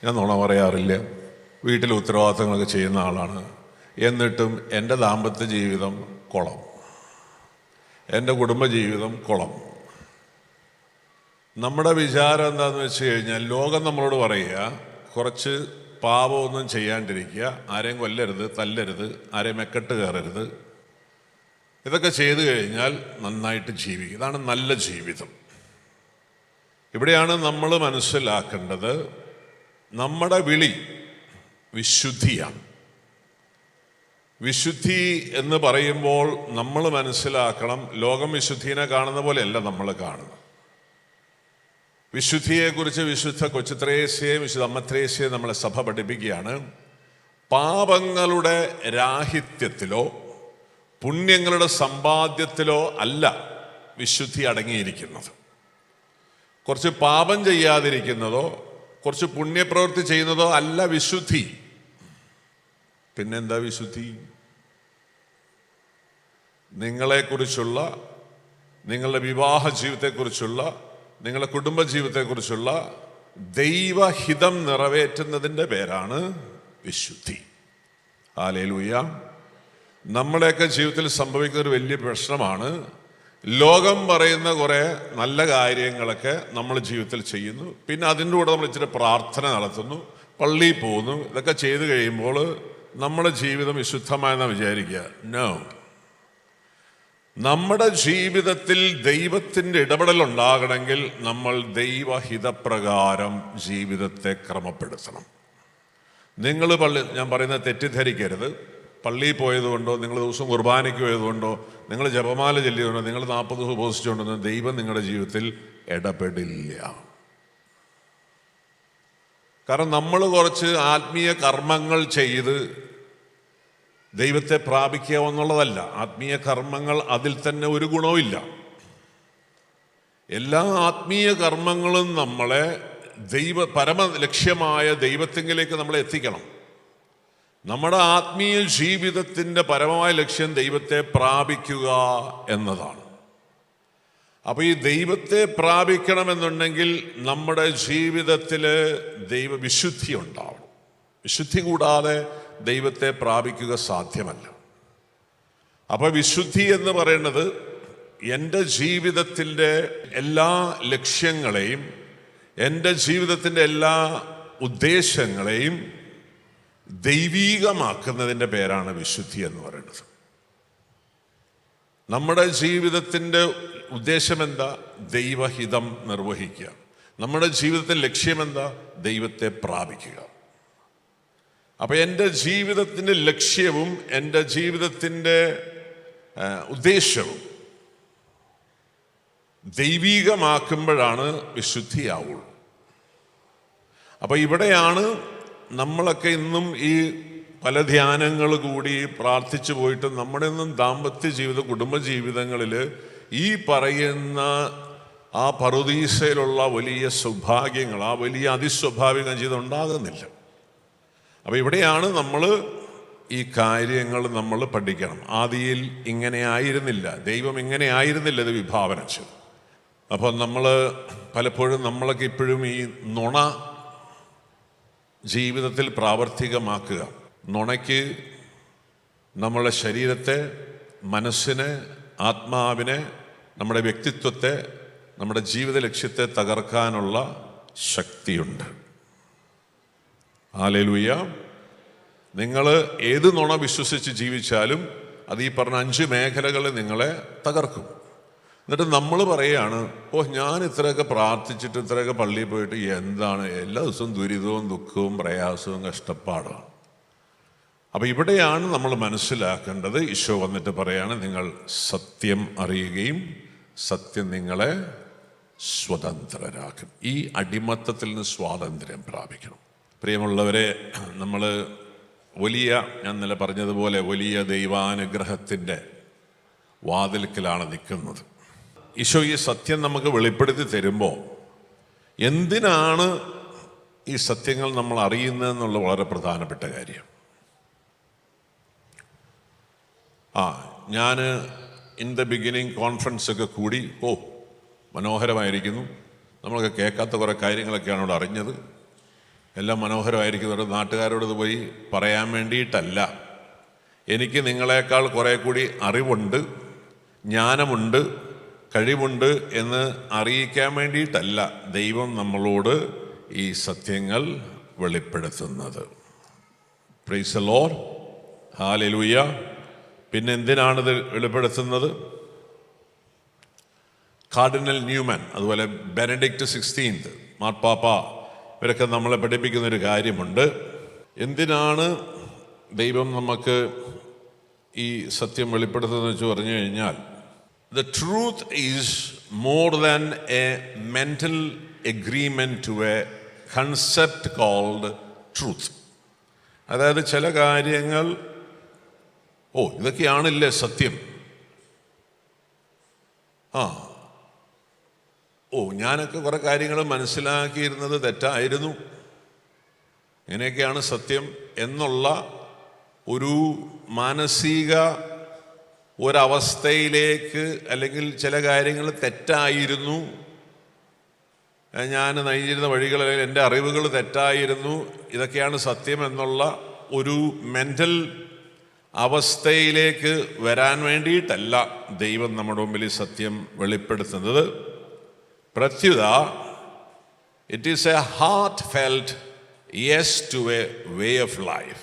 ഞാൻ നുണ പറയാറില്ല, വീട്ടിൽ ഉത്തരവാദിത്തങ്ങളൊക്കെ ചെയ്യുന്ന ആളാണ്. എന്നിട്ടും എൻ്റെ ദാമ്പത്യ ജീവിതം കുളം, എൻ്റെ കുടുംബജീവിതം കുളം. നമ്മുടെ വിചാരം എന്താണെന്ന് വെച്ച് കഴിഞ്ഞാൽ, ലോകം നമ്മളോട് പറയുക കുറച്ച് പാപമൊന്നും ചെയ്യാണ്ടിരിക്കുക, ആരെയും കൊല്ലരുത്, തല്ലരുത്, ആരെയും മെക്കെട്ട് കയറരുത്, ഇതൊക്കെ ചെയ്തു കഴിഞ്ഞാൽ നന്നായിട്ട് ജീവിക്കുക, ഇതാണ് നല്ല ജീവിതം. ഇവിടെയാണ് നമ്മൾ മനസ്സിലാക്കേണ്ടത്, നമ്മുടെ വിളി വിശുദ്ധിയാണ്. വിശുദ്ധി എന്ന് പറയുമ്പോൾ നമ്മൾ മനസ്സിലാക്കണം, ലോകം വിശുദ്ധീനെ കാണുന്ന പോലെയല്ല നമ്മൾ കാണുന്നത്. വിശുദ്ധിയെക്കുറിച്ച് വിശുദ്ധ കൊച്ചുത്രേസ്യയും വിശുദ്ധ അമ്മത്രേസ്യയും നമ്മളെ സഭ പഠിപ്പിക്കുകയാണ്. പാപങ്ങളുടെ രാഹിത്യത്തിലോ പുണ്യങ്ങളുടെ സമ്പാദ്യത്തിലോ അല്ല വിശുദ്ധി അടങ്ങിയിരിക്കുന്നത്. കുറച്ച് പാപം ചെയ്യാതിരിക്കുന്നതോ കുറച്ച് പുണ്യപ്രവൃത്തി ചെയ്യുന്നതോ അല്ല വിശുദ്ധി. പിന്നെന്താ വിശുദ്ധി? നിങ്ങളെക്കുറിച്ചുള്ള, നിങ്ങളുടെ വിവാഹ ജീവിതത്തെക്കുറിച്ചുള്ള, നിങ്ങളുടെ കുടുംബജീവിതത്തെക്കുറിച്ചുള്ള ദൈവഹിതം നിറവേറ്റുന്നതിൻ്റെ പേരാണ് വിശുദ്ധി. ഹല്ലേലൂയ. നമ്മുടെയൊക്കെ ജീവിതത്തിൽ സംഭവിക്കുന്ന ഒരു വലിയ പ്രശ്നമാണ്, ലോകം പറയുന്ന കുറേ നല്ല കാര്യങ്ങളൊക്കെ നമ്മൾ ജീവിതത്തിൽ ചെയ്യുന്നു, പിന്നെ അതിൻ്റെ കൂടെ നമ്മൾ ഇച്ചിരി പ്രാർത്ഥന നടത്തുന്നു, പള്ളിയിൽ പോകുന്നു. ഇതൊക്കെ ചെയ്തു കഴിയുമ്പോൾ നമ്മുടെ ജീവിതം വിശുദ്ധമായെന്ന് വിചാരിക്കുക. നോ, നമ്മുടെ ജീവിതത്തിൽ ദൈവത്തിൻ്റെ ഇടപെടൽ ഉണ്ടാകണമെങ്കിൽ നമ്മൾ ദൈവഹിതപ്രകാരം ജീവിതത്തെ ക്രമപ്പെടുത്തണം. നിങ്ങൾ ഞാൻ പറയുന്നത് തെറ്റിദ്ധരിക്കരുത്. പള്ളിയിൽ പോയതുകൊണ്ടോ, നിങ്ങൾ ദിവസം കുർബാനയ്ക്ക് പോയതുകൊണ്ടോ, നിങ്ങൾ ജപമാല ചൊല്ലിയതുകൊണ്ടോ, നിങ്ങൾ 40 ദിവസം ഉപവസിച്ചുകൊണ്ടോ ദൈവം നിങ്ങളുടെ ജീവിതത്തിൽ ഇടപെടില്ല. കാരണം നമ്മൾ കുറച്ച് ആത്മീയ കർമ്മങ്ങൾ ചെയ്ത് ദൈവത്തെ പ്രാപിക്കുക എന്നുള്ളതല്ല. ആത്മീയ കർമ്മങ്ങൾ അതിൽ തന്നെ ഒരു ഗുണവുമില്ല. എല്ലാ ആത്മീയ കർമ്മങ്ങളും നമ്മളെ പരമ ലക്ഷ്യമായ ദൈവത്തിങ്കിലേക്ക് നമ്മളെ എത്തിക്കണം. നമ്മുടെ ആത്മീയ ജീവിതത്തിൻ്റെ പരമമായ ലക്ഷ്യം ദൈവത്തെ പ്രാപിക്കുക എന്നതാണ്. അപ്പോൾ ഈ ദൈവത്തെ പ്രാപിക്കണമെന്നുണ്ടെങ്കിൽ നമ്മുടെ ജീവിതത്തിൽ ദൈവവിശുദ്ധി ഉണ്ടാവണം. വിശുദ്ധി കൂടാതെ ദൈവത്തെ പ്രാപിക്കുക സാധ്യമല്ല. അപ്പോൾ വിശുദ്ധി എന്ന് പറയുന്നത് എൻ്റെ ജീവിതത്തിൻ്റെ എല്ലാ ലക്ഷ്യങ്ങളെയും എൻ്റെ ജീവിതത്തിൻ്റെ എല്ലാ ഉദ്ദേശങ്ങളെയും ദൈവീകമാക്കുന്നതിൻ്റെ പേരാണ് വിശുദ്ധി എന്ന് പറയുന്നത്. നമ്മുടെ ജീവിതത്തിൻ്റെ ഉദ്ദേശം എന്താ? ദൈവഹിതം നിർവഹിക്കുക. നമ്മുടെ ജീവിതത്തിൻ്റെ ലക്ഷ്യം എന്താ? ദൈവത്തെ പ്രാപിക്കുക. അപ്പം എൻ്റെ ജീവിതത്തിൻ്റെ ലക്ഷ്യവും എൻ്റെ ജീവിതത്തിൻ്റെ ഉദ്ദേശവും ദൈവീകമാക്കുമ്പോഴാണ് വിശുദ്ധിയാവുള്ളൂ. അപ്പം ഇവിടെയാണ് നമ്മളൊക്കെ ഇന്നും ഈ പല ധ്യാനങ്ങൾ കൂടി പ്രാർത്ഥിച്ചു പോയിട്ട് നമ്മുടെ ഒന്നും ദാമ്പത്യ ജീവിതം, കുടുംബജീവിതങ്ങളിൽ ഈ പറയുന്ന ആ പറുദീസയിലുള്ള വലിയ സൗഭാഗ്യങ്ങൾ, ആ വലിയ അതിസ്വാഭാവിക ജീവിതം ഉണ്ടാകുന്നില്ല. അപ്പോൾ ഇവിടെയാണ് നമ്മൾ ഈ കാര്യങ്ങൾ നമ്മൾ പഠിക്കണം. ആദിയിൽ ഇങ്ങനെ ആയിരുന്നില്ല, ദൈവം ഇങ്ങനെ ആയിരുന്നില്ല ഇത് വിഭാവന ചെയ്തു. അപ്പോൾ നമ്മൾ പലപ്പോഴും നമ്മളൊക്കെ ഇപ്പോഴും ഈ നുണ ജീവിതത്തിൽ പ്രാവർത്തികമാക്കുക. നുണയ്ക്ക് നമ്മളുടെ ശരീരത്തെ, മനസ്സിനെ, ആത്മാവിനെ, നമ്മുടെ വ്യക്തിത്വത്തെ, നമ്മുടെ ജീവിത ലക്ഷ്യത്തെ തകർക്കാനുള്ള ശക്തിയുണ്ട്. ഹല്ലേലൂയ. നിങ്ങൾ ഏത് നുണ വിശ്വസിച്ച് ജീവിച്ചാലും അത് ഈ പറഞ്ഞ 5 മേഖലകൾ നിങ്ങളെ തകർക്കും. എന്നിട്ട് നമ്മൾ പറയുകയാണ്, ഞാൻ ഇത്രയൊക്കെ പ്രാർത്ഥിച്ചിട്ട് ഇത്രയൊക്കെ പള്ളിയിൽ പോയിട്ട് എന്താണ്, എല്ലാ ദിവസവും ദുരിതവും ദുഃഖവും പ്രയാസവും കഷ്ടപ്പാടാണ്. അപ്പം ഇവിടെയാണ് നമ്മൾ മനസ്സിലാക്കേണ്ടത്. ഈശോ വന്നിട്ട് പറയാണ്, നിങ്ങൾ സത്യം അറിയുകയും സത്യം നിങ്ങളെ സ്വതന്ത്രരാക്കും. ഈ അടിമത്തത്തിൽ നിന്ന് സ്വാതന്ത്ര്യം പ്രാപിക്കണം. പ്രിയമുള്ളവരെ, നമ്മൾ ഞാൻ ഇന്നലെ പറഞ്ഞതുപോലെ വലിയ ദൈവാനുഗ്രഹത്തിൻ്റെ വാതിൽക്കലാണ് നിൽക്കുന്നത്. ഈശോ ഈ സത്യം നമുക്ക് വെളിപ്പെടുത്തി തരുമ്പോൾ എന്തിനാണ് ഈ സത്യങ്ങൾ നമ്മൾ അറിയുന്നതെന്നുള്ള വളരെ പ്രധാനപ്പെട്ട കാര്യം. ഞാൻ ഇൻ ദ ബിഗിനിങ് കോൺഫറൻസ് ഒക്കെ കൂടി, മനോഹരമായിരിക്കുന്നു, നമ്മളൊക്കെ കേൾക്കാത്ത കുറേ കാര്യങ്ങളൊക്കെയാണ് ഇവിടെ അറിഞ്ഞത്. എല്ലാം മനോഹരമായിരിക്കുന്നവർ നാട്ടുകാരോട് ഇത് പോയി പറയാൻ വേണ്ടിയിട്ടല്ല. എനിക്ക് നിങ്ങളെക്കാൾ കുറേ കൂടി അറിവുണ്ട്, ജ്ഞാനമുണ്ട്, കഴിവുണ്ട് എന്ന് അറിയിക്കാൻ വേണ്ടിയിട്ടല്ല ദൈവം നമ്മളോട് ഈ സത്യങ്ങൾ വെളിപ്പെടുത്തുന്നത്. Praise the Lord, hallelujah. പിന്നെ എന്തിനാണിത് വെളിപ്പെടുത്തുന്നത്? കാർഡിനൽ ന്യൂമാൻ, അതുപോലെ ബെനഡിക്റ്റ് 16 മാർപ്പാപ്പ, ഇവരൊക്കെ നമ്മളെ പഠിപ്പിക്കുന്നൊരു കാര്യമുണ്ട്. എന്തിനാണ് ദൈവം നമുക്ക് ഈ സത്യം വെളിപ്പെടുത്തുന്നത് വെച്ച് പറഞ്ഞു കഴിഞ്ഞാൽ, the truth is more than a mental agreement to a concept called truth. അതായത് ചില കാര്യങ്ങൾ ഇതൊക്കെയാണല്ലേ സത്യം, ഞാനൊക്കെ കുറെ കാര്യങ്ങൾ മനസ്സിലാക്കിയിരുന്നത് തെറ്റായിരുന്നു, ഇങ്ങനെയൊക്കെയാണ് സത്യം എന്നുള്ള ഒരു മാനസിക ഒരവസ്ഥയിലേക്ക്, അല്ലെങ്കിൽ ചില കാര്യങ്ങൾ തെറ്റായിരുന്നു, ഞാൻ നയിച്ചിരുന്ന വഴികൾ അല്ലെങ്കിൽ എൻ്റെ അറിവുകൾ തെറ്റായിരുന്നു, ഇതൊക്കെയാണ് സത്യം എന്നുള്ള ഒരു മെൻ്റൽ അവസ്ഥയിലേക്ക് വരാൻ വേണ്ടിയിട്ടല്ല ദൈവം നമ്മുടെ മുമ്പിൽ സത്യം വെളിപ്പെടുത്തുന്നത്. പ്രത്യുത it is a heartfelt yes to a way of life.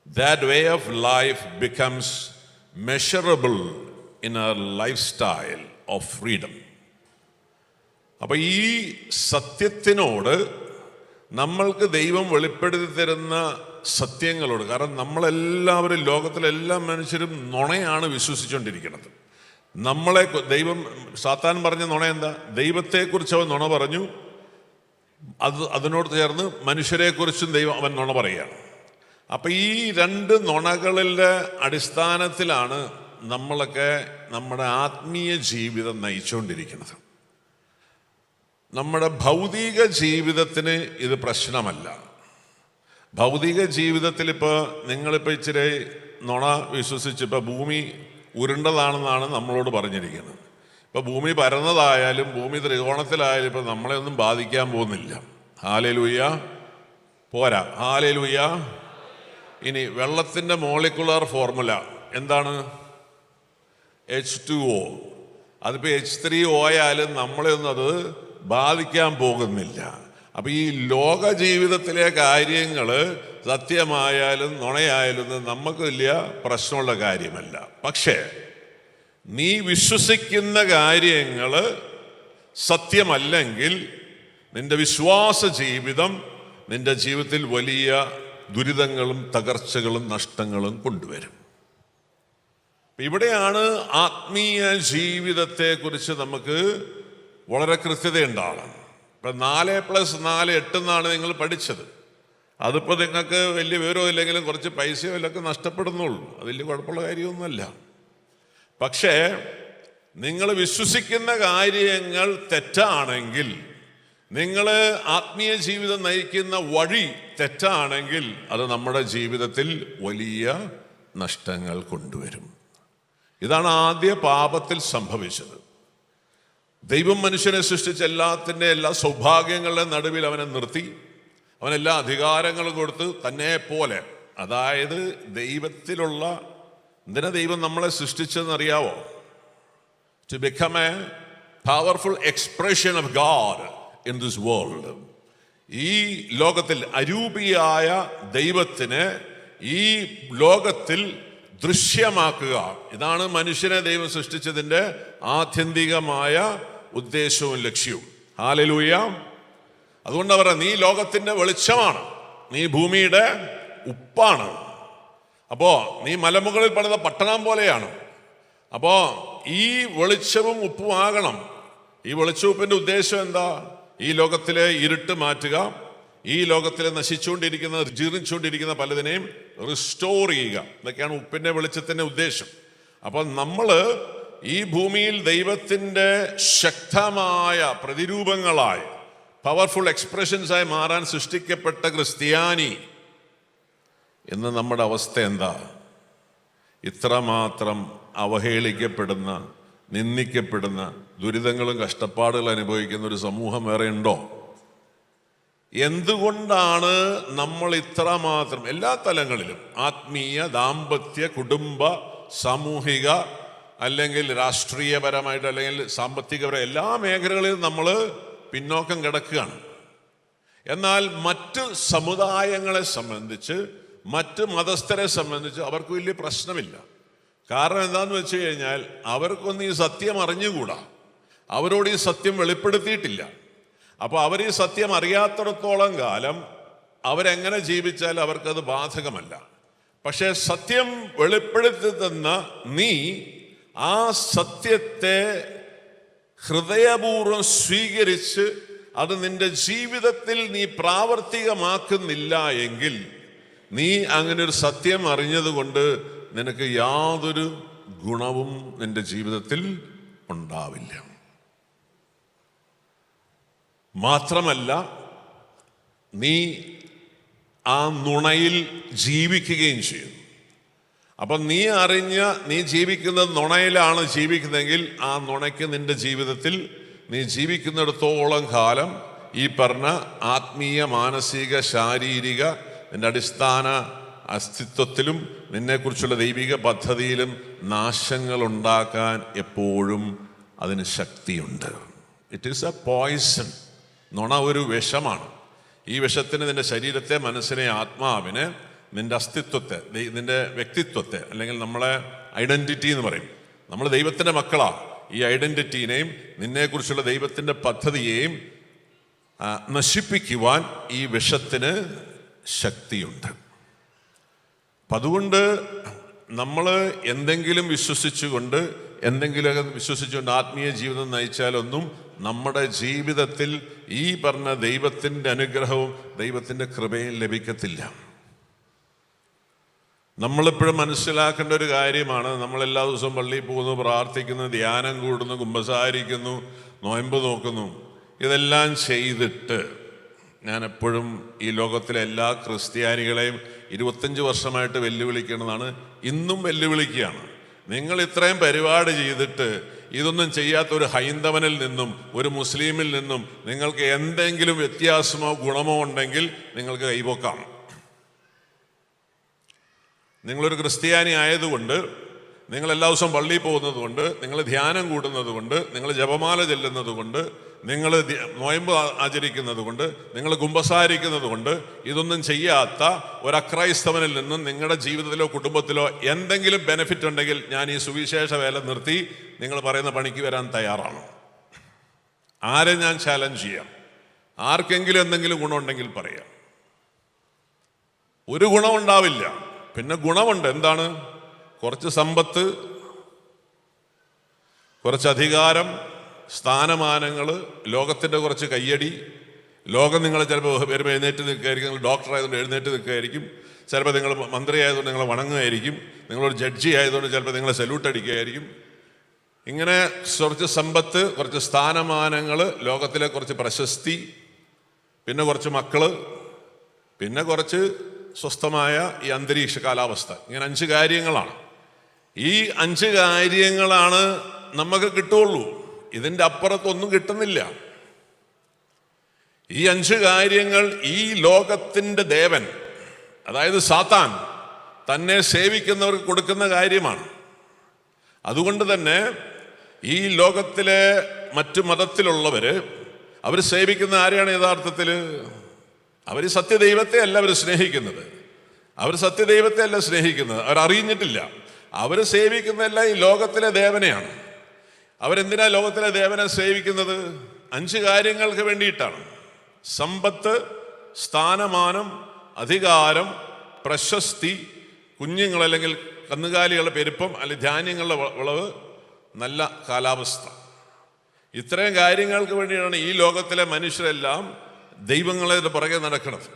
That way of life becomes measurable in our lifestyle of freedom. അപ്പം ഈ സത്യത്തിനോട്, നമ്മൾക്ക് ദൈവം വെളിപ്പെടുത്തി തരുന്ന സത്യങ്ങളോട്, കാരണം നമ്മളെല്ലാവരും, ലോകത്തിലെല്ലാ മനുഷ്യരും നുണയാണ് വിശ്വസിച്ചുകൊണ്ടിരിക്കുന്നത്. നമ്മളെ ദൈവം, സാത്താൻ പറഞ്ഞ നുണ എന്താ? ദൈവത്തെക്കുറിച്ച് അവൻ നുണ പറഞ്ഞു, അതിനോട് ചേർന്ന് മനുഷ്യരെക്കുറിച്ചും അവൻ നുണ പറയുകയാണ്. അപ്പം ഈ രണ്ട് നുണകളുടെ അടിസ്ഥാനത്തിലാണ് നമ്മളൊക്കെ നമ്മുടെ ആത്മീയ ജീവിതം നയിച്ചുകൊണ്ടിരിക്കുന്നത്. നമ്മുടെ ഭൗതിക ജീവിതത്തിന് ഇത് പ്രശ്നമല്ല. ഭൗതിക ജീവിതത്തിൽ നിങ്ങളിപ്പോൾ ഇച്ചിരി നുണ വിശ്വസിച്ച് ഭൂമി ഉരുണ്ടതാണെന്നാണ് നമ്മളോട് പറഞ്ഞിരിക്കുന്നത്. ഭൂമി പരന്നതായാലും ഭൂമി ത്രികോണത്തിലായാലും നമ്മളെ ഒന്നും ബാധിക്കാൻ പോകുന്നില്ല. ഹല്ലേലൂയ, പോരാ, ഹല്ലേലൂയ. ഇനി വെള്ളത്തിൻ്റെ മോളിക്കുലർ ഫോർമുല എന്താണ്? H2O. അതിപ്പോൾ H3O ആയാലും നമ്മളെ ഒന്നും അത് ബാധിക്കാൻ പോകുന്നില്ല. അപ്പം ഈ ലോക ജീവിതത്തിലെ കാര്യങ്ങൾ സത്യമായാലും നുണയായാലും നമുക്ക് വലിയ പ്രശ്നമുള്ള കാര്യമല്ല. പക്ഷേ നീ വിശ്വസിക്കുന്ന കാര്യങ്ങൾ സത്യമല്ലെങ്കിൽ നിന്റെ വിശ്വാസ ജീവിതം നിന്റെ ജീവിതത്തിൽ വലിയ ദുരിതങ്ങളും തകർച്ചകളും നഷ്ടങ്ങളും കൊണ്ടുവരും. ഇവിടെയാണ് ആത്മീയ ജീവിതത്തെക്കുറിച്ച് നമുക്ക് വളരെ കൃത്യതയുണ്ടാവണം. ഇപ്പം 4+4 8 എന്നാണ് നിങ്ങൾ പഠിച്ചത്. അതിപ്പോൾ നിങ്ങൾക്ക് വലിയ വിവരവും ഇല്ലെങ്കിലും കുറച്ച് പൈസയോ ഇല്ലൊക്കെ നഷ്ടപ്പെടുന്നുള്ളൂ. അത് വലിയ കുഴപ്പമുള്ള കാര്യമൊന്നുമല്ല. പക്ഷേ നിങ്ങൾ വിശ്വസിക്കുന്ന കാര്യങ്ങൾ തെറ്റാണെങ്കിൽ, നിങ്ങൾ ആത്മീയ ജീവിതം നയിക്കുന്ന വഴി തെറ്റാണെങ്കിൽ, അത് നമ്മുടെ ജീവിതത്തിൽ വലിയ നഷ്ടങ്ങൾ കൊണ്ടുവരും. ഇതാണ് ആദ്യ പാപത്തിൽ സംഭവിച്ചത്. ദൈവം മനുഷ്യനെ സൃഷ്ടിച്ച എല്ലാ സൗഭാഗ്യങ്ങളുടെ നടുവിൽ അവനെ നിർത്തി, അവനെല്ലാ അധികാരങ്ങളും കൊടുത്ത് തന്നെ പോലെ, അതായത് ദൈവത്തിലുള്ള, എന്തിനാ ദൈവം നമ്മളെ സൃഷ്ടിച്ചതെന്നറിയാവോ? To become a powerful expression of God in this world. ഈ ലോകത്തിൽ അരൂപിയായ ദൈവത്തിന് ഈ ലോകത്തിൽ ദൃശ്യമാക്കുക. ഇതാണ് മനുഷ്യനെ ദൈവം സൃഷ്ടിച്ചതിൻ്റെ ആത്യന്തികമായ ഉദ്ദേശവും ലക്ഷ്യവും. ഹല്ലേലൂയ. അതുകൊണ്ട് പറയാം, നീ ലോകത്തിൻ്റെ വെളിച്ചമാണ്, നീ ഭൂമിയുടെ ഉപ്പാണ്. അപ്പോ നീ മലമുകളിൽ പണിത പട്ടണം പോലെയാണ്. അപ്പോ ഈ വെളിച്ചവും ഉപ്പും ആകണം. ഈ വെളിച്ചവുപ്പിന്റെ ഉദ്ദേശം എന്താ? ഈ ലോകത്തിലെ ഇരുട്ട് മാറ്റുക, ഈ ലോകത്തിലെ നശിച്ചുകൊണ്ടിരിക്കുന്ന, ജീർണിച്ചുകൊണ്ടിരിക്കുന്ന പലതിനെയും റിസ്റ്റോർ ചെയ്യുക. ഇതൊക്കെയാണ് ഉപ്പിന്റെ വെളിച്ചത്തിന്റെ ഉദ്ദേശം. അപ്പോൾ നമ്മൾ ഈ ഭൂമിയിൽ ദൈവത്തിൻ്റെ ശക്തമായ പ്രതിരൂപങ്ങളായി, പവർഫുൾ എക്സ്പ്രഷൻസായി മാറാൻ സൃഷ്ടിക്കപ്പെട്ട ക്രിസ്ത്യാനി എന്ന് നമ്മുടെ അവസ്ഥ എന്താ? ഇത്രമാത്രം അവഹേളിക്കപ്പെടുന്ന, നിന്ദിക്കപ്പെടുന്ന, ദുരിതങ്ങളും കഷ്ടപ്പാടുകളും അനുഭവിക്കുന്ന ഒരു സമൂഹം വേറെ ഉണ്ടോ? എന്തുകൊണ്ടാണ് നമ്മൾ ഇത്രമാത്രം എല്ലാ തലങ്ങളിലും ആത്മീയ, ദാമ്പത്യ, കുടുംബ, സാമൂഹിക, അല്ലെങ്കിൽ രാഷ്ട്രീയപരമായിട്ട്, അല്ലെങ്കിൽ സാമ്പത്തികപരമായ എല്ലാ മേഖലകളിലും നമ്മൾ പിന്നോക്കം കിടക്കുകയാണ്. എന്നാൽ മറ്റ് സമുദായങ്ങളെ സംബന്ധിച്ച്, മറ്റ് മതസ്ഥരെ സംബന്ധിച്ച് അവർക്ക് വലിയ പ്രശ്നമില്ല. കാരണം എന്താണെന്ന് വെച്ച് കഴിഞ്ഞാൽ അവർക്കൊന്നും ഈ സത്യം അറിഞ്ഞുകൂടാ, അവരോട് ഈ സത്യം വെളിപ്പെടുത്തിയിട്ടില്ല. അപ്പോൾ അവർ ഈ സത്യം അറിയാത്തിടത്തോളം കാലം അവരെങ്ങനെ ജീവിച്ചാൽ അവർക്കത് ബാധകമല്ല. പക്ഷേ സത്യം വെളിപ്പെടുത്തി തന്ന നീ ആ സത്യത്തെ ഹൃദയപൂർവ്വം സ്വീകരിച്ച് അത് നിന്റെ ജീവിതത്തിൽ നീ പ്രാവർത്തികമാക്കുന്നില്ല എങ്കിൽ നീ അങ്ങനെ ഒരു സത്യം അറിഞ്ഞതുകൊണ്ട് നിനക്ക് യാതൊരു ഗുണവും നിന്റെ ജീവിതത്തിൽ ഉണ്ടാവില്ല. മാത്രമല്ല, നീ ആ നുണയിൽ ജീവിക്കുകയും ചെയ്യും. അപ്പം നീ ജീവിക്കുന്നത് നുണയിലാണ് ജീവിക്കുന്നതെങ്കിൽ ആ നുണയ്ക്ക് നിന്റെ ജീവിതത്തിൽ നീ ജീവിക്കുന്നിടത്തോളം കാലം ഈ പറഞ്ഞ ആത്മീയ, മാനസിക, ശാരീരിക നിന്റെ അടിസ്ഥാന അസ്തിത്വത്തിലും നിന്നെക്കുറിച്ചുള്ള ദൈവിക പദ്ധതിയിലും നാശങ്ങൾ ഉണ്ടാക്കാൻ എപ്പോഴും അതിന് ശക്തിയുണ്ട്. It is A poison. നുണ ഒരു വിഷമാണ്. ഈ വിഷത്തിന് നിന്റെ ശരീരത്തെ, മനസ്സിനെ, ആത്മാവിനെ, നിന്റെ അസ്തിത്വത്തെ, നിന്റെ വ്യക്തിത്വത്തെ, അല്ലെങ്കിൽ നമ്മളെ ഐഡന്റിറ്റി എന്ന് പറയും. നമ്മൾ ദൈവത്തിൻ്റെ മക്കളാ. ഈ ഐഡന്റിറ്റീനെയും നിന്നെക്കുറിച്ചുള്ള ദൈവത്തിൻ്റെ പദ്ധതിയെയും നശിപ്പിക്കുവാൻ ഈ വിഷത്തിന് ശക്തിയുണ്ട്. അപ്പം അതുകൊണ്ട് നമ്മൾ എന്തെങ്കിലും വിശ്വസിച്ചുകൊണ്ട് ആത്മീയ ജീവിതം നയിച്ചാലൊന്നും നമ്മുടെ ജീവിതത്തിൽ ഈ പറഞ്ഞ ദൈവത്തിൻ്റെ അനുഗ്രഹവും ദൈവത്തിൻ്റെ കൃപയും ലഭിക്കത്തില്ല. നമ്മളിപ്പോഴും മനസ്സിലാക്കേണ്ട ഒരു കാര്യമാണ്, നമ്മളെല്ലാ ദിവസവും പള്ളിയിൽ പോകുന്നു, പ്രാർത്ഥിക്കുന്നു, ധ്യാനം കൂടുന്നു, കുമ്പസാരിക്കുന്നു, നോയമ്പ് നോക്കുന്നു. ഇതെല്ലാം ചെയ്തിട്ട് ഞാൻ എപ്പോഴും ഈ ലോകത്തിലെ എല്ലാ ക്രിസ്ത്യാനികളെയും 25 വർഷമായിട്ട് വെല്ലുവിളിക്കുന്നതാണ്, ഇന്നും വെല്ലുവിളിക്കുകയാണ്. നിങ്ങൾ ഇത്രയും പരിപാടി ചെയ്തിട്ട് ഇതൊന്നും ചെയ്യാത്ത ഒരു ഹൈന്ദവനിൽ നിന്നും ഒരു മുസ്ലിമിൽ നിന്നും നിങ്ങൾക്ക് എന്തെങ്കിലും വ്യത്യാസമോ ഗുണമോ ഉണ്ടെങ്കിൽ നിങ്ങൾക്ക് കൈപൊക്കാം. നിങ്ങളൊരു ക്രിസ്ത്യാനി ആയതുകൊണ്ട്, നിങ്ങൾ എല്ലാ ദിവസവും പള്ളിയിൽ പോകുന്നത് കൊണ്ട്, നിങ്ങൾ ധ്യാനം കൂടുന്നത് കൊണ്ട്, നിങ്ങൾ ജപമാല ചെല്ലുന്നത് കൊണ്ട്, നിങ്ങൾ നോയമ്പ് ആചരിക്കുന്നത് കൊണ്ട്, നിങ്ങൾ കുമ്പസാരിക്കുന്നത് കൊണ്ട്, ഇതൊന്നും ചെയ്യാത്ത ഒരു അക്രൈസ്തവനിൽ നിന്നും നിങ്ങളുടെ ജീവിതത്തിലോ കുടുംബത്തിലോ എന്തെങ്കിലും ബെനിഫിറ്റ് ഉണ്ടെങ്കിൽ ഞാൻ ഈ സുവിശേഷ വേല നിർത്തി നിങ്ങൾ പറയുന്ന പണിക്ക് വരാൻ തയ്യാറാണ്. ആരെ ഞാൻ ചാലഞ്ച് ചെയ്യാം. ആർക്കെങ്കിലും എന്തെങ്കിലും ഗുണമുണ്ടെങ്കിൽ പറയാം. ഒരു ഗുണമുണ്ടാവില്ല. പിന്നെ ഗുണമുണ്ട്. എന്താണ്? കുറച്ച് സമ്പത്ത്, കുറച്ച് അധികാരം, സ്ഥാനമാനങ്ങൾ, ലോകത്തിൻ്റെ കുറച്ച് കയ്യടി. ലോകം നിങ്ങൾ ചിലപ്പോൾ വരുമ്പോൾ എഴുന്നേറ്റ് നിൽക്കുകയായിരിക്കും. നിങ്ങൾ ഡോക്ടർ ആയതുകൊണ്ട് എഴുന്നേറ്റ് നിൽക്കുകയായിരിക്കും. ചിലപ്പോൾ നിങ്ങൾ മന്ത്രി ആയതുകൊണ്ട് നിങ്ങളെ വണങ്ങുകയായിരിക്കും. നിങ്ങളൊരു ജഡ്ജി ആയതുകൊണ്ട് ചിലപ്പോൾ നിങ്ങളെ സല്യൂട്ട് അടിക്കുകയായിരിക്കും. ഇങ്ങനെ കുറച്ച് സമ്പത്ത്, കുറച്ച് സ്ഥാനമാനങ്ങൾ, ലോകത്തിലെ കുറച്ച് പ്രശസ്തി, പിന്നെ കുറച്ച് മക്കൾ, പിന്നെ കുറച്ച് സ്വസ്ഥമായ ഈ അന്തരീക്ഷ കാലാവസ്ഥ. ഇങ്ങനെ 5 കാര്യങ്ങളാണ്. ഈ 5 കാര്യങ്ങളാണ് നമുക്ക് കിട്ടുള്ളൂ. ഇതിൻ്റെ അപ്പുറത്തൊന്നും കിട്ടുന്നില്ല. ഈ 5 കാര്യങ്ങൾ ഈ ലോകത്തിൻ്റെ ദേവൻ, അതായത് സാത്താൻ, തന്നെ സേവിക്കുന്നവർക്ക് കൊടുക്കുന്ന കാര്യമാണ്. അതുകൊണ്ട് തന്നെ ഈ ലോകത്തിലെ മറ്റു മതത്തിലുള്ളവര് അവർ സേവിക്കുന്ന ആരെയാണ് യഥാർത്ഥത്തിൽ? അവർ സത്യദൈവത്തെ അല്ല അവർ സ്നേഹിക്കുന്നത്. അവരറിഞ്ഞിട്ടില്ല. അവർ സേവിക്കുന്നതെല്ലാം ഈ ലോകത്തിലെ ദേവനെയാണ്. അവരെന്തിനാ ലോകത്തിലെ ദേവനെ സേവിക്കുന്നത്? 5 കാര്യങ്ങൾക്ക് വേണ്ടിയിട്ടാണ്. സമ്പത്ത്, സ്ഥാനമാനം, അധികാരം, പ്രശസ്തി, കുഞ്ഞുങ്ങൾ അല്ലെങ്കിൽ കന്നുകാലികളുടെ പെരുപ്പം, അല്ലെങ്കിൽ ധാന്യങ്ങളുടെ വിളവ്, നല്ല കാലാവസ്ഥ. ഇത്രയും കാര്യങ്ങൾക്ക് വേണ്ടിയാണ് ഈ ലോകത്തിലെ മനുഷ്യരെല്ലാം ദൈവങ്ങളെ പുറകെ നടക്കുന്നത്.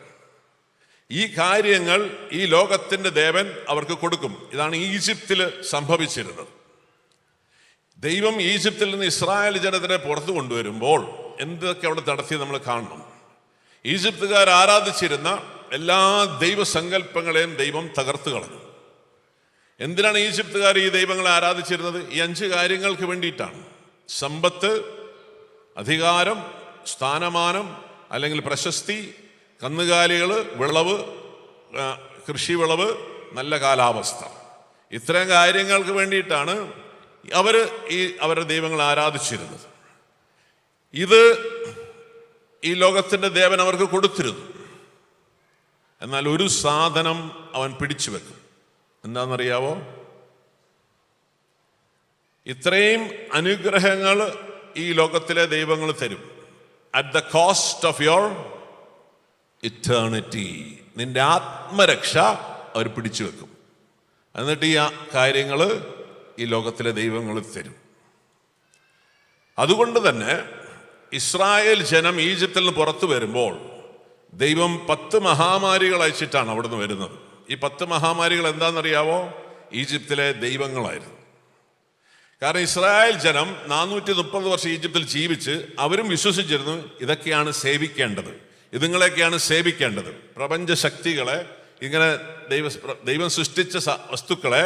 ഈ കാര്യങ്ങൾ ഈ ലോകത്തിൻ്റെ ദേവൻ അവർക്ക് കൊടുക്കും. ഇതാണ് ഈജിപ്തിൽ സംഭവിച്ചിരുന്നത്. ദൈവം ഈജിപ്തിൽ നിന്ന് ഇസ്രായേൽ ജനത്തിനെ പുറത്തു കൊണ്ടുവരുമ്പോൾ എന്തൊക്കെ അവിടെ നടത്തി നമ്മൾ കാണണം. ഈജിപ്തുകാർ ആരാധിച്ചിരുന്ന എല്ലാ ദൈവസങ്കല്പങ്ങളെയും ദൈവം തകർത്ത് കളഞ്ഞു. എന്തിനാണ് ഈജിപ്തുകാർ ഈ ദൈവങ്ങളെ ആരാധിച്ചിരുന്നത്? ഈ 5 കാര്യങ്ങൾക്ക് വേണ്ടിയിട്ടാണ്. സമ്പത്ത്, അധികാരം, സ്ഥാനമാനം അല്ലെങ്കിൽ പ്രശസ്തി, കന്നുകാലികൾ, വിളവ്, കൃഷി വിളവ്, നല്ല കാലാവസ്ഥ, ഇത്തരം കാര്യങ്ങൾക്ക് വേണ്ടിയിട്ടാണ് അവരുടെ ദൈവങ്ങളെ ആരാധിച്ചിരുന്നത്. ഇത് ഈ ലോകത്തിൻ്റെ ദേവൻ അവർക്ക് കൊടുത്തിരുന്നു. എന്നാൽ ഒരു സാധനം അവൻ പിടിച്ചു വെക്കും. എന്താണെന്നറിയാവോ? ഇത്രയും അനുഗ്രഹങ്ങൾ ഈ ലോകത്തിലെ ദൈവങ്ങൾ തരും. At the cost of your eternity. നിന്റെ ആത്മരക്ഷ അവർ പിടിച്ചു വെക്കും. എന്നിട്ട് ഈ കാര്യങ്ങൾ ഈ ലോകത്തിലെ ദൈവങ്ങൾ തരും. അതുകൊണ്ട് തന്നെ ഇസ്രായേൽ ജനം ഈജിപ്തിൽ നിന്ന് പുറത്തു വരുമ്പോൾ ദൈവം 10 മഹാമാരികൾ അയച്ചിട്ടാണ് അവിടുന്ന് വരുന്നത്. ഈ 10 മഹാമാരികൾ എന്താണെന്നറിയാവോ? ഈജിപ്തിലെ ദൈവങ്ങളായിരുന്നു. കാരണം ഇസ്രായേൽ ജനം 430 വർഷം ഈജിപ്തിൽ ജീവിച്ച് അവരും വിശ്വസിച്ചിരുന്നു ഇതൊക്കെയാണ് സേവിക്കേണ്ടത്, ഇതുങ്ങളെയൊക്കെയാണ് സേവിക്കേണ്ടത്. പ്രപഞ്ച ശക്തികളെ, ഇങ്ങനെ ദൈവം സൃഷ്ടിച്ച വസ്തുക്കളെ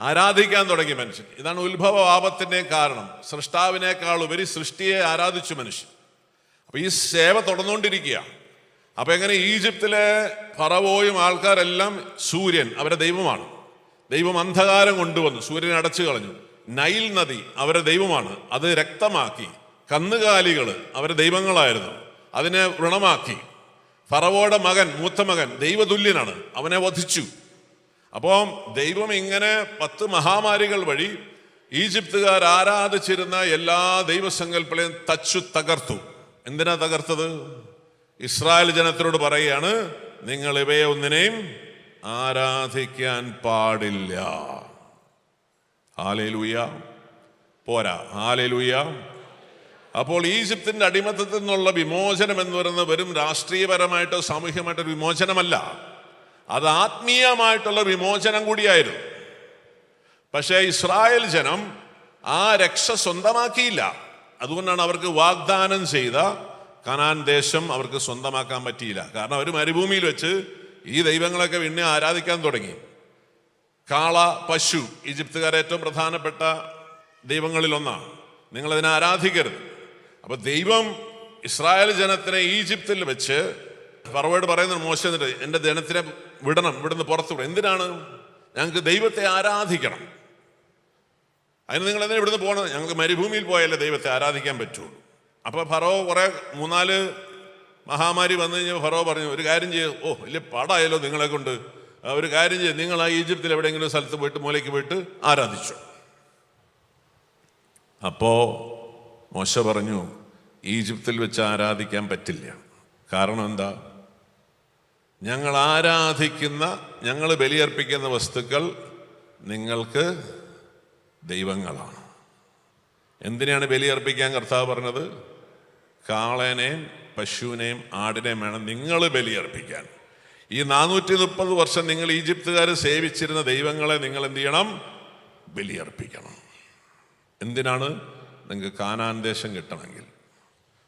ആരാധിക്കാൻ തുടങ്ങി മനുഷ്യൻ. ഇതാണ് ഉത്ഭവ പാപത്തിൻ്റെ കാരണം. സൃഷ്ടാവിനേക്കാൾ ഉപരി സൃഷ്ടിയെ ആരാധിച്ചു മനുഷ്യൻ. അപ്പൊ ഈ സേവ തുടർന്നുകൊണ്ടിരിക്കുക. അപ്പൊ എങ്ങനെ ഈജിപ്തിലെ ഫറവോയും ആൾക്കാരെല്ലാം സൂര്യൻ അവരുടെ ദൈവമാണ്. ദൈവം അന്ധകാരം കൊണ്ടുവന്നു, സൂര്യനെ അടച്ചു കളഞ്ഞു. നൈൽ നദി അവരുടെ ദൈവമാണ്, അത് രക്തമാക്കി. കന്നുകാലികൾ അവരുടെ ദൈവങ്ങളായിരുന്നു, അതിനെ വ്രണമാക്കി. ഫറവോയുടെ മകൻ, മൂത്ത മകൻ ദൈവതുല്യനാണ്, അവനെ വധിച്ചു. അപ്പോൾ ദൈവം ഇങ്ങനെ 10 മഹാമാരികൾ വഴി ഈജിപ്തുകാർ ആരാധിച്ചിരുന്ന എല്ലാ ദൈവസങ്കല്പങ്ങളെയും തകർത്തു. എന്തിനാ തകർത്തത്? ഇസ്രായേൽ ജനത്തിനോട് പറയുകയാണ്, നിങ്ങൾ ഇവയെ ഒന്നിനെയും ആരാധിക്കാൻ പാടില്ല. ഹല്ലേലൂയ. പോരാ, ഹല്ലേലൂയ. അപ്പോൾ ഈജിപ്തിന്റെ അടിമത്തത്തിൽ നിന്നുള്ള വിമോചനം എന്ന് പറയുന്നത് വെറും രാഷ്ട്രീയപരമായിട്ടോ സാമൂഹ്യമായിട്ടോ വിമോചനമല്ല, അത് ആത്മീയമായിട്ടുള്ള വിമോചനം കൂടിയായിരുന്നു. പക്ഷേ ഇസ്രായേൽ ജനം ആ രക്ഷ സ്വന്തമാക്കിയില്ല. അതുകൊണ്ടാണ് അവർക്ക് വാഗ്ദാനം ചെയ്ത കനാൻ ദേശം അവർക്ക് സ്വന്തമാക്കാൻ പറ്റിയില്ല. കാരണം അവർ മരുഭൂമിയിൽ വെച്ച് ഈ ദൈവങ്ങളൊക്കെ പിന്നെ ആരാധിക്കാൻ തുടങ്ങി. കാള, പശു ഈജിപ്തുകാരെ ഏറ്റവും പ്രധാനപ്പെട്ട ദൈവങ്ങളിൽ ഒന്നാണ്. നിങ്ങളതിനെ ആരാധിക്കരുത്. അപ്പൊ ദൈവം ഇസ്രായേൽ ജനത്തിനെ ഈജിപ്തിൽ വെച്ച് ഫറവോയോട് പറയുന്നത്, മോശ എന്നിട്ട് എൻ്റെ ജനത്തിനെ വിടണം, ഇവിടുന്ന് പുറത്തു വിടണം. എന്തിനാണ്? ഞങ്ങൾക്ക് ദൈവത്തെ ആരാധിക്കണം. അതിന് നിങ്ങൾ എന്തിനാ ഇവിടുന്ന് പോകണം? ഞങ്ങൾക്ക് മരുഭൂമിയിൽ പോയാലേ ദൈവത്തെ ആരാധിക്കാൻ പറ്റുള്ളൂ. അപ്പൊ ഫറവോ 3-4 മഹാമാരി വന്നു കഴിഞ്ഞാൽ ഫറവോ പറഞ്ഞു, ഒരു കാര്യം ചെയ്യും, വലിയ പാടായാലോ നിങ്ങളെ കൊണ്ട്, ഒരു കാര്യം ചെയ്യും, നിങ്ങൾ ആ ഈജിപ്തിൽ എവിടെയെങ്കിലും സ്ഥലത്ത് പോയിട്ട് മൂലയ്ക്ക് പോയിട്ട് ആരാധിച്ചു. അപ്പോ മോശ പറഞ്ഞു, ഈജിപ്തിൽ വെച്ച് ആരാധിക്കാൻ പറ്റില്ല. കാരണം എന്താ? ഞങ്ങൾ ആരാധിക്കുന്ന, ഞങ്ങൾ ബലിയർപ്പിക്കുന്ന വസ്തുക്കൾ നിങ്ങൾക്ക് ദൈവങ്ങളാണ്. എന്തിനാണ് ബലിയർപ്പിക്കാൻ കർത്താവ് പറഞ്ഞത്? കാളേനെയും പശുവിനെയും ആടിനെയും വേണം നിങ്ങൾ ബലിയർപ്പിക്കാൻ. ഈ 430 വർഷം നിങ്ങൾ ഈജിപ്തുകാർ സേവിച്ചിരുന്ന ദൈവങ്ങളെ നിങ്ങൾ എന്ത് ചെയ്യണം? ബലിയർപ്പിക്കണം. എന്തിനാണ്? നിങ്ങൾക്ക് കാനാൻ ദേശം കിട്ടണമെങ്കിൽ,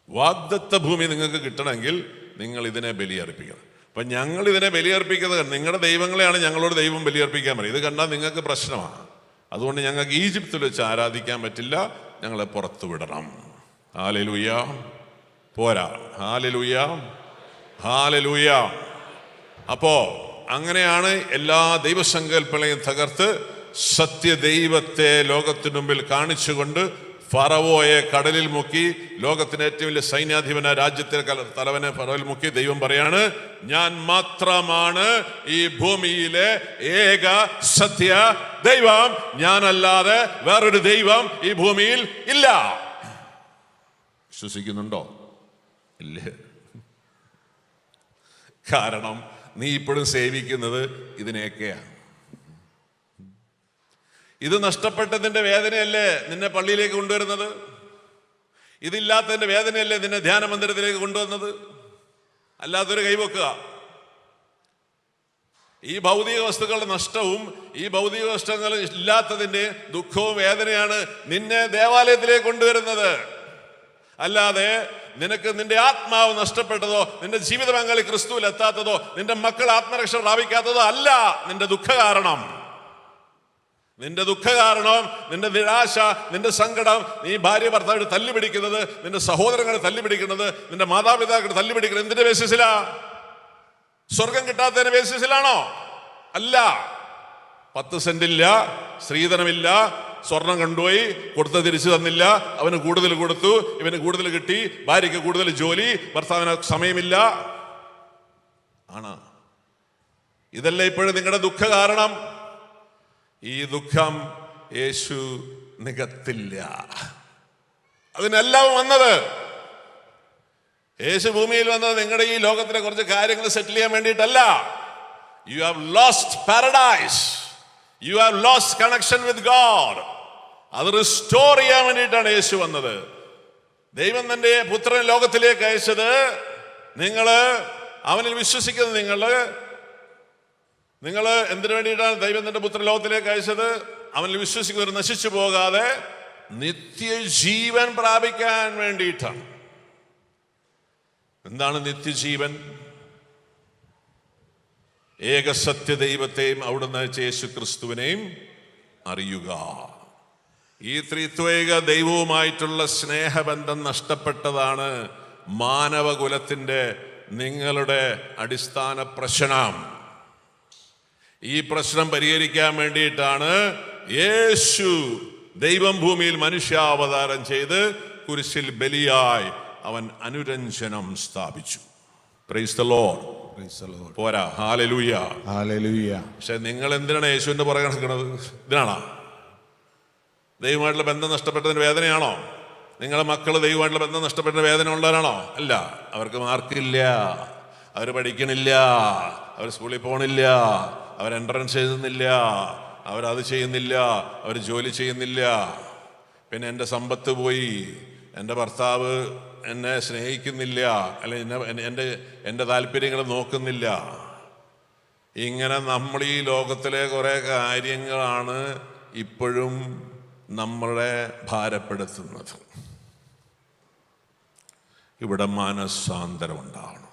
വാഗ്ദത്ത ഭൂമി നിങ്ങൾക്ക് കിട്ടണമെങ്കിൽ നിങ്ങൾ ഇതിനെ ബലിയർപ്പിക്കണം. അപ്പം ഞങ്ങൾ ഇതിനെ ബലിയർപ്പിക്കുന്നത്, നിങ്ങളുടെ ദൈവങ്ങളെയാണ് ഞങ്ങളോട് ദൈവം ബലിയർപ്പിക്കാൻ പറയും. ഇത് കണ്ടാൽ നിങ്ങൾക്ക് പ്രശ്നമാണ്. അതുകൊണ്ട് ഞങ്ങൾക്ക് ഈജിപ്തിൽ വെച്ച് ആരാധിക്കാൻ പറ്റില്ല, ഞങ്ങളെ പുറത്തു വിടണം. ഹല്ലേലൂയ. പോരാ, ഹല്ലേലൂയ, ഹല്ലേലൂയ. അപ്പോ അങ്ങനെയാണ് എല്ലാ ദൈവസങ്കല്പങ്ങളെയും തകർത്ത് സത്യദൈവത്തെ ലോകത്തിനു മുമ്പിൽ കാണിച്ചുകൊണ്ട് ഫറവോയെ കടലിൽ മുക്കി, ലോകത്തിന് ഏറ്റവും വലിയ സൈന്യാധിപന, രാജ്യത്തിലെ തലവനെ ഫറവോയിൽ മുക്കി. ദൈവം പറയാണ്, ഞാൻ മാത്രമാണ് ഈ ഭൂമിയിലെ ഏക സത്യ ദൈവം, ഞാനല്ലാതെ വേറൊരു ദൈവം ഈ ഭൂമിയിൽ ഇല്ല. വിശ്വസിക്കുന്നുണ്ടോ? ഇല്ലേ? കാരണം നീ ഇപ്പോഴും സേവിക്കുന്നത് ഇതിനെയൊക്കെയാണ്. ഇത് നഷ്ടപ്പെട്ടതിന്റെ വേദനയല്ലേ നിന്നെ പള്ളിയിലേക്ക് കൊണ്ടുവരുന്നത്? ഇതില്ലാത്തതിന്റെ വേദനയല്ലേ നിന്നെ ധ്യാന മന്ദിരത്തിലേക്ക് കൊണ്ടുവന്നത്? അല്ലാത്തൊരു കൈവെക്കുക. ഈ ഭൗതിക വസ്തുക്കളുടെ നഷ്ടവും ഈ ഭൗതിക വസ്തുക്കൾ ഇല്ലാത്തതിന്റെ ദുഃഖവും വേദനയാണ് നിന്നെ ദേവാലയത്തിലേക്ക് കൊണ്ടുവരുന്നത്. അല്ലാതെ നിനക്ക് നിന്റെ ആത്മാവ് നഷ്ടപ്പെട്ടതോ, നിന്റെ ജീവിത പങ്കാളി ക്രിസ്തുവിൽ എത്താത്തതോ, നിന്റെ മക്കൾ ആത്മരക്ഷ പ്രാപിക്കാത്തതോ അല്ല നിന്റെ ദുഃഖ കാരണം. നിന്റെ ദുഃഖ കാരണം, നിന്റെ നിരാശ, നിന്റെ സങ്കടം, നീ ഭാര്യ ഭർത്താവിനെ തല്ലുപിടിക്കുന്നത്, നിന്റെ സഹോദരങ്ങളെ തല്ലുപിടിക്കുന്നത്, നിന്റെ മാതാപിതാക്കളെ തല്ലുപിടിക്കുന്നത് എന്തിന്റെ ബേസിസിലാ? സ്വർഗം കിട്ടാത്തതിന്റെ ബേസിസിലാണോ? അല്ല. 10 സെന്റില്ല, സ്ത്രീധനമില്ല, സ്വർണം കൊണ്ടുപോയി കൊടുത്ത് തിരിച്ചു തന്നില്ല, അവന് കൂടുതൽ കൊടുത്തു, ഇവന് കൂടുതൽ കിട്ടി, ഭാര്യയ്ക്ക് കൂടുതൽ ജോലി, ഭർത്താവിന് സമയമില്ല. ആണ്. ഇതല്ല ഇപ്പോഴും നിങ്ങളുടെ ദുഃഖ കാരണം. ഈ ദുഃഖം യേശു നികത്തില്ല. അതിനെല്ലാം വന്നത്, യേശു ഭൂമിയിൽ വന്നത് നിങ്ങളുടെ ഈ ലോകത്തിലെ കുറച്ച് കാര്യങ്ങൾ സെറ്റിൽ ചെയ്യാൻ വേണ്ടിയിട്ടല്ല. You have lost paradise, you have lost connection with God. അത് റിസ്റ്റോർ ചെയ്യാൻ വേണ്ടിയിട്ടാണ് യേശു വന്നത്. ദൈവം തന്റെ പുത്രൻ ലോകത്തിലേക്ക് അയച്ചത്, അവനിൽ വിശ്വസിക്കുന്നത് നിങ്ങൾ എന്തിനു വേണ്ടിയിട്ടാണ് ദൈവം തന്റെ പുത്രൻ ലോകത്തിലേക്ക് അയച്ചത്? അവനിൽ വിശ്വസിക്കുന്നവർ നശിച്ചു പോകാതെ നിത്യജീവൻ പ്രാപിക്കാൻ വേണ്ടിയിട്ടാണ്. എന്താണ് നിത്യജീവൻ? ഏകസത്യ ദൈവത്തെയും അവിടുന്ന് അയച്ച യേശു ക്രിസ്തുവിനെയും അറിയുക. ഈ ത്രിത്വൈക ദൈവവുമായിട്ടുള്ള സ്നേഹബന്ധം നഷ്ടപ്പെട്ടതാണ് മാനവകുലത്തിന്റെ നിങ്ങളുടെ അടിസ്ഥാന പ്രശ്നം. ഈ പ്രശ്നം പരിഹരിക്കാൻ വേണ്ടിയിട്ടാണ് യേശു ദൈവം ഭൂമിയിൽ മനുഷ്യാവതാരം ചെയ്ത് കുരിശിൽ ബലിയായി അവൻ അനുരഞ്ജനം സ്ഥാപിച്ചു. Praise the Lord. പോരാ, ഹല്ലേലൂയ, ഹല്ലേലൂയ. പക്ഷെ നിങ്ങൾ എന്തിനാണ് യേശുവിന്റെ പുറകെ നടക്കുന്നത്? ഇതിനാണോ? ദൈവമായിട്ടുള്ള ബന്ധം നഷ്ടപ്പെട്ടതിന് വേദനയാണോ? നിങ്ങളെ മക്കൾ ദൈവമായിട്ടുള്ള ബന്ധം നഷ്ടപ്പെട്ട വേദന ഉള്ളവരാണോ? അല്ല. അവർക്ക് മാർക്കില്ല, അവർ പഠിക്കണില്ല, അവർ സ്കൂളിൽ പോകണില്ല, അവർ എൻട്രൻസ് എഴുതുന്നില്ല, അവരത് ചെയ്യുന്നില്ല, അവർ ജോലി ചെയ്യുന്നില്ല. പിന്നെ എൻ്റെ സമ്പത്ത് പോയി, എൻ്റെ ഭർത്താവ് എന്നെ സ്നേഹിക്കുന്നില്ല, അല്ലെങ്കിൽ എൻ്റെ താല്പര്യങ്ങൾ നോക്കുന്നില്ല. ഇങ്ങനെ നമ്മൾ ഈ ലോകത്തിലെ കുറേ കാര്യങ്ങളാണ് ഇപ്പോഴും നമ്മളെ ഭാരപ്പെടുത്തുന്നത്. ഇവിടെ മനസ്സാന്തരം ഉണ്ടാവണം.